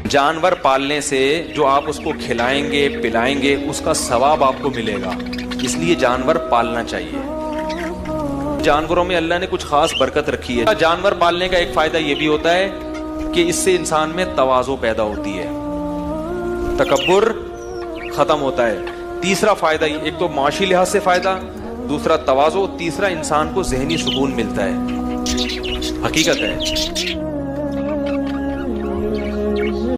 जानवर पालने से जो आप उसको खिलाएंगे पिलाएंगे उसका सवाब आपको मिलेगा, इसलिए जानवर पालना चाहिए। जानवरों में अल्लाह ने कुछ खास बरकत रखी है। जानवर पालने का एक फायदा यह भी होता है कि इससे इंसान में तवाज़ो पैदा होती है, तकब्बुर खत्म होता है। तीसरा फायदा, एक तो माशी लिहाज से फायदा, दूसरा तवाज़ो, तीसरा इंसान को ज़हनी सुकून मिलता है। हकीकत है।